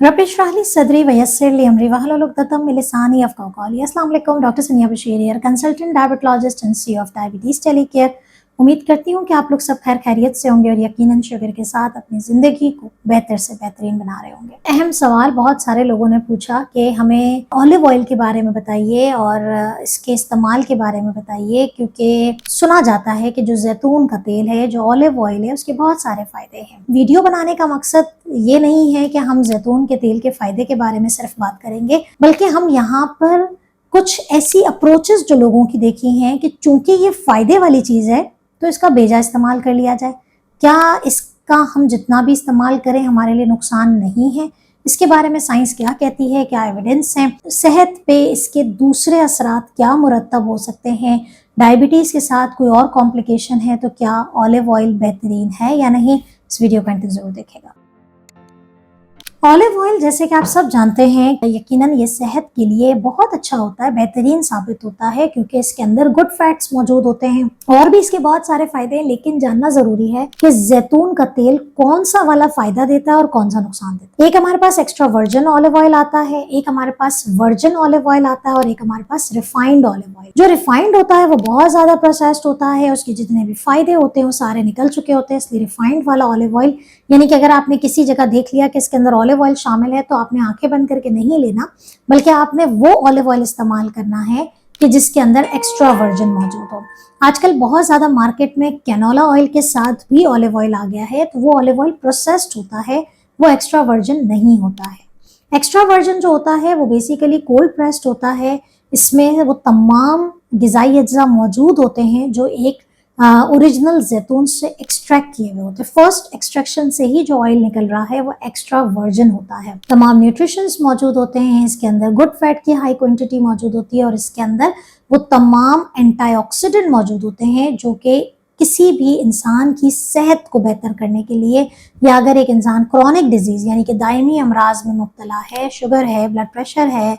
रब इश्रह ली सदरी वयस्सिर ली अमरी वहलुल उक़दतम मिन लिसानी यफ़क़हू क़ौली। अस्सलाम वालेकुम, डॉक्टर सनिया Bashir here, consultant diabetologist and CEO of diabetes टेलीकेयर। उम्मीद करती हूँ कि आप लोग सब खैर खैरियत से होंगे और यकीनन शुगर के साथ अपनी ज़िंदगी को बेहतर से बेहतरीन बना रहे होंगे। अहम सवाल बहुत सारे लोगों ने पूछा कि हमें ऑलिव ऑयल के बारे में बताइए और इसके इस्तेमाल के बारे में बताइए, क्योंकि सुना जाता है कि जो जैतून का तेल है, जो ऑलिव ऑयल है, उसके बहुत सारे फ़ायदे हैं। वीडियो बनाने का मकसद ये नहीं है कि हम जैतून के तेल के फ़ायदे के बारे में सिर्फ बात करेंगे, बल्कि हम यहाँ पर कुछ ऐसी अप्रोचेस जो लोगों की देखी हैं कि चूंकि ये फ़ायदे वाली चीज़ है तो इसका बेजा इस्तेमाल कर लिया जाए। क्या इसका हम जितना भी इस्तेमाल करें हमारे लिए नुकसान नहीं है? इसके बारे में साइंस क्या कहती है, क्या एविडेंस है, सेहत पे इसके दूसरे असरात क्या मुरतब हो सकते हैं, डायबिटीज़ के साथ कोई और कॉम्प्लिकेशन है तो क्या ऑलिव ऑयल बेहतरीन है या नहीं, इस वीडियो को अंत तक जरूर देखेगा। ऑलिव ऑयल जैसे कि आप सब जानते हैं, यकीनन ये सेहत के लिए बहुत अच्छा होता है, बेहतरीन साबित होता है, क्योंकि इसके अंदर गुड फैट्स मौजूद होते हैं और भी इसके बहुत सारे फायदे हैं। लेकिन जानना जरूरी है कि जैतून का तेल कौन सा वाला फायदा देता है और कौन सा नुकसान देता है। एक हमारे पास एक्स्ट्रा वर्जिन ऑलिव ऑयल आता है, एक हमारे पास वर्जिन ऑलिव ऑयल आता है और एक हमारे पास रिफाइंड ऑलिव ऑयल। जो रिफाइंड होता है वो बहुत ज्यादा प्रोसेस्ड होता है, उसके जितने भी फायदे होते हैं वो सारे निकल चुके होते हैं। इसलिए रिफाइंड वाला ऑलिव ऑयल, यानी कि अगर आपने किसी जगह देख लिया कि इसके अंदर ऑलिव ऑयल शामिल है तो आपने आंखें बंद करके नहीं लेना, बल्कि आपने वो ऑलिव ऑयल इस्तेमाल करना है कि जिसके अंदर एक्स्ट्रा वर्जिन मौजूद हो। आजकल बहुत ज्यादा मार्केट में कैनोला ऑयल के साथ भी ऑलिव ऑयल आ गया है, तो वो ऑलिव ऑयल प्रोसेस्ड होता है, वो एक्स्ट्रा वर्जिन नहीं होता है। एक्स्ट्रा वर्जिन जो होता है वो बेसिकली कोल्ड प्रेस्ड होता है। इसमें वो तमाम ग़िज़ाई अज्जा मौजूद होते हैं जो एक ओरिजिनल जैतून से एक्सट्रैक्ट किए हुए होते हैं। फर्स्ट एक्सट्रैक्शन से ही जो ऑयल निकल रहा है वो एक्स्ट्रा वर्जिन होता है। तमाम न्यूट्रिशंस मौजूद होते हैं, इसके अंदर गुड फैट की हाई क्वांटिटी मौजूद होती है और इसके अंदर वो तमाम एंटीऑक्सीडेंट मौजूद होते हैं जो कि किसी भी इंसान की सेहत को बेहतर करने के लिए, या अगर एक इंसान क्रॉनिक डिजीज यानी कि दायमी अमराज में मुब्तला है, शुगर है, ब्लड प्रेशर है,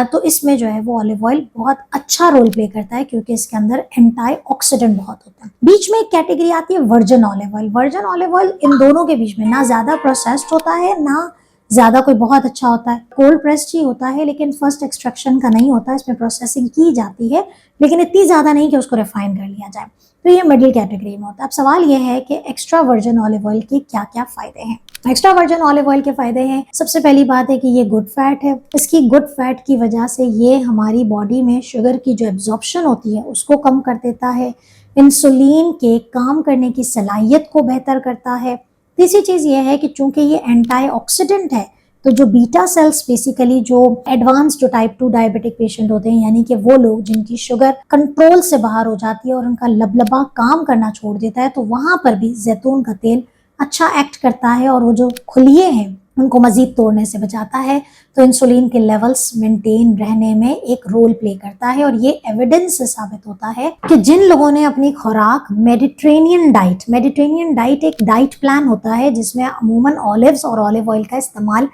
तो इसमें जो है वो ऑलिव ऑयल बहुत अच्छा रोल प्ले करता है, क्योंकि इसके अंदर एंटीऑक्सीडेंट बहुत होता है। बीच में एक कैटेगरी आती है virgin olive oil. Virgin olive oil in दोनों के बीच में ना ज्यादा प्रोसेस्ड होता है, ना ज्यादा कोई बहुत अच्छा होता है। कोल्ड प्रेस्ड ही होता है, लेकिन फर्स्ट एक्सट्रैक्शन का नहीं होता, इसमें प्रोसेसिंग की जाती है, लेकिन इतनी ज्यादा नहीं कि उसको रिफाइन कर लिया जाए। तो ये मिडिल कैटेगरी में होता है। अब सवाल ये है कि एक्स्ट्रा वर्जिन ऑलिव ऑयल के क्या क्या फायदे हैं। एक्स्ट्रा वर्जिन ऑलिव ऑयल के फायदे हैं, सबसे पहली बात है कि ये गुड फैट है। इसकी गुड फैट की वजह से ये हमारी बॉडी में शुगर की जो एब्जॉर्प्शन होती है उसको कम कर देता है, इंसुलिन के काम करने की सलाहियत को बेहतर करता है। तीसरी चीज ये है कि चूंकि ये एंटीऑक्सीडेंट है, तो जो बीटा सेल्स बेसिकली जो एडवांस जो टाइप 2 डायबिटिक पेशेंट होते हैं, यानी कि वो लोग जिनकी शुगर कंट्रोल से बाहर हो जाती है और उनका लबलबा काम करना छोड़ देता है, तो वहां पर भी जैतून का तेल अच्छा एक्ट करता है और वो जो खुलिये हैं उनको मजीद तोड़ने से बचाता है, तो इंसुलिन के लेवल्स मेंटेन रहने में एक रोल प्ले करता है। और ये एविडेंस से साबित होता है कि जिन लोगों ने अपनी खुराक मेडिटेरेनियन डाइट एक डाइट प्लान होता है जिसमें अमूमन ऑलिव्स और ऑलिव ऑयल का इस्तेमाल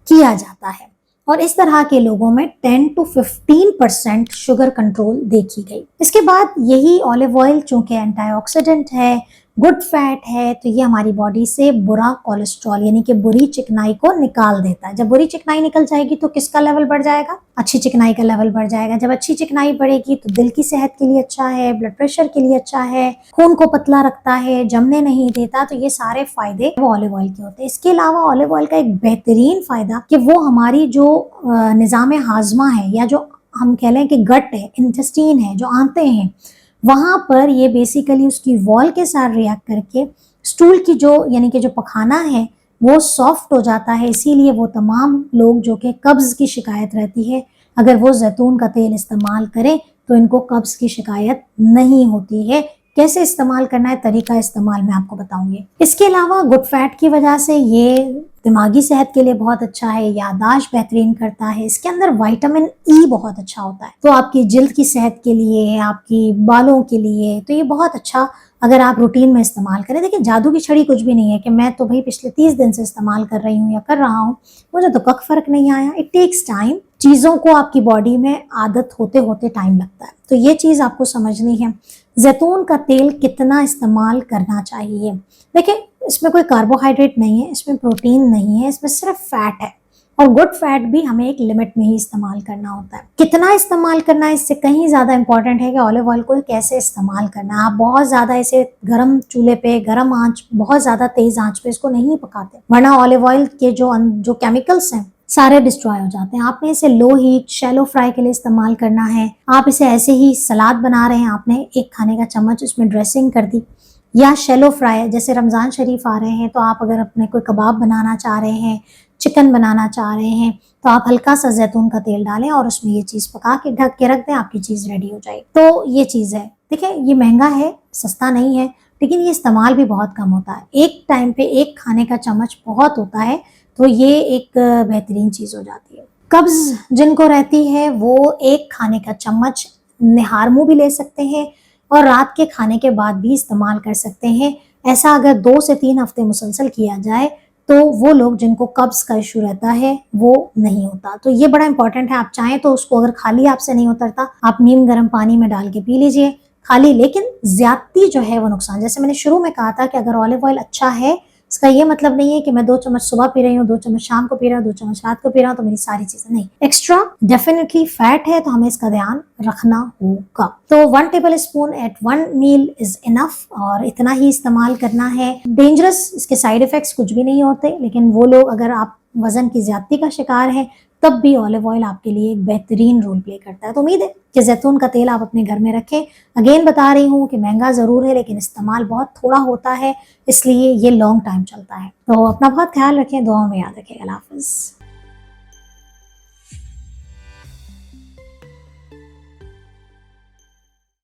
किया जाता है, और इस तरह के लोगों में 10 to 15% शुगर कंट्रोल देखी गई। इसके बाद यही ऑलिव ऑयल चूंकि एंटीऑक्सीडेंट है, गुड फैट है, तो ये हमारी बॉडी से बुरा कोलेस्ट्रॉल यानी कि बुरी चिकनाई को निकाल देता है। जब बुरी चिकनाई निकल जाएगी तो किसका लेवल बढ़ जाएगा? अच्छी चिकनाई का लेवल बढ़ जाएगा। जब अच्छी चिकनाई बढ़ेगी तो दिल की सेहत के लिए अच्छा है, ब्लड प्रेशर के लिए अच्छा है, खून को पतला रखता है, जमने नहीं देता। तो ये सारे फायदे वो ऑलिव ऑयल के होते हैं। इसके अलावा ऑलिव ऑयल का एक बेहतरीन फायदा कि वो हमारी जो निज़ाम हाजमा है, या जो हम कह लें कि गट है, इंटेस्टीन है, जो आंतें हैं, वहां पर ये बेसिकली उसकी वॉल के साथ रिएक्ट करके स्टूल की जो यानी कि जो पखाना है वो सॉफ्ट हो जाता है। इसीलिए वो तमाम लोग जो कि कब्ज की शिकायत रहती है, अगर वो जैतून का तेल इस्तेमाल करें तो इनको कब्ज की शिकायत नहीं होती है। कैसे इस्तेमाल करना है, तरीका इस्तेमाल मैं आपको बताऊंगी। इसके अलावा गुड फैट की वजह से ये दिमागी सेहत के लिए बहुत अच्छा है, याददाश्त बेहतरीन करता है। इसके अंदर विटामिन ई बहुत अच्छा होता है, तो आपकी जिल्द की सेहत के लिए, आपकी बालों के लिए तो ये बहुत अच्छा अगर आप रूटीन में इस्तेमाल करें। देखिए, जादू की छड़ी कुछ भी नहीं है कि मैं तो भाई पिछले 30 दिन से इस्तेमाल कर रही हूँ या कर रहा हूँ, मुझे तो कख फर्क नहीं आया। इट टेक्स टाइम, चीज़ों को आपकी बॉडी में आदत होते होते टाइम लगता है, तो ये चीज़ आपको समझनी है। जैतून का तेल कितना इस्तेमाल करना चाहिए? देखिए, इसमें कोई कार्बोहाइड्रेट नहीं है, इसमें प्रोटीन नहीं है, इसमें सिर्फ फैट है। और गुड फैट भी हमें एक लिमिट में ही इस्तेमाल करना होता है। कितना इस्तेमाल करना है इससे कहीं ज्यादा इंपॉर्टेंट है कि ऑलिव ऑयल को कैसे इस्तेमाल करना है। आप बहुत ज्यादा इसे गर्म चूल्हे पे, गर्म आंच, बहुत ज्यादा तेज आंच पे इसको नहीं पकाते, वरना ऑलिव ऑयल के जो केमिकल्स हैं सारे डिस्ट्रॉय हो जाते हैं। आपने इसे लो हीट शैलो फ्राई के लिए इस्तेमाल करना है। आप इसे ऐसे ही सलाद बना रहे हैं, आपने एक खाने का चम्मच उसमें ड्रेसिंग कर दी, या शैलो फ्राई, जैसे रमजान शरीफ आ रहे हैं तो आप अगर अपने कोई कबाब बनाना चाह रहे हैं, चिकन बनाना चाह रहे हैं, तो आप हल्का सा जैतून का तेल डालें और उसमें ये चीज पका के ढक के रख दें, आपकी चीज रेडी हो जाएगी। तो ये चीज है। देखिए ये महंगा है, सस्ता नहीं है, लेकिन ये इस्तेमाल भी बहुत कम होता है। एक टाइम पे एक खाने का चम्मच बहुत होता है, तो ये एक बेहतरीन चीज हो जाती है। कब्ज जिनको रहती है वो एक खाने का चम्मच निहार मुंह भी ले सकते हैं और रात के खाने के बाद भी इस्तेमाल कर सकते हैं। ऐसा अगर 2 से 3 हफ्ते मुसलसल किया जाए तो वो लोग जिनको कब्ज का इशू रहता है वो नहीं होता। तो ये बड़ा इंपॉर्टेंट है। आप चाहें तो उसको अगर खाली आपसे नहीं उतरता, आप नीम गर्म पानी में डाल के पी लीजिए खाली, लेकिन ज्यादती जो है वो नुकसान। जैसे मैंने शुरू में कहा था कि अगर ऑलिव ऑयल अच्छा है, इसका ये मतलब नहीं है कि मैं 2 चम्मच सुबह पी रही हूँ, 2 चम्मच शाम को पी रहा हूँ, 2 चम्मच रात को पी रहा हूँ तो मेरी सारी चीजें नहीं। एक्स्ट्रा डेफिनेटली फैट है तो हमें इसका ध्यान रखना होगा। तो 1 tablespoon at 1 meal is enough, और इतना ही इस्तेमाल करना है। डेंजरस, इसके साइड इफेक्ट्स कुछ भी नहीं होते, लेकिन वो लोग अगर आप वजन की ज्यादती का शिकार है तब भी ऑलिव ऑयल आपके लिए एक बेहतरीन रोल प्ले करता है। तो उम्मीद है कि जैतून का तेल आप अपने घर में रखें। अगेन बता रही हूँ कि महंगा जरूर है लेकिन इस्तेमाल बहुत थोड़ा होता है, इसलिए ये लॉन्ग टाइम चलता है। तो अपना बहुत ख्याल रखें, दुआओं में याद रखें। अल्लाह हाफिज।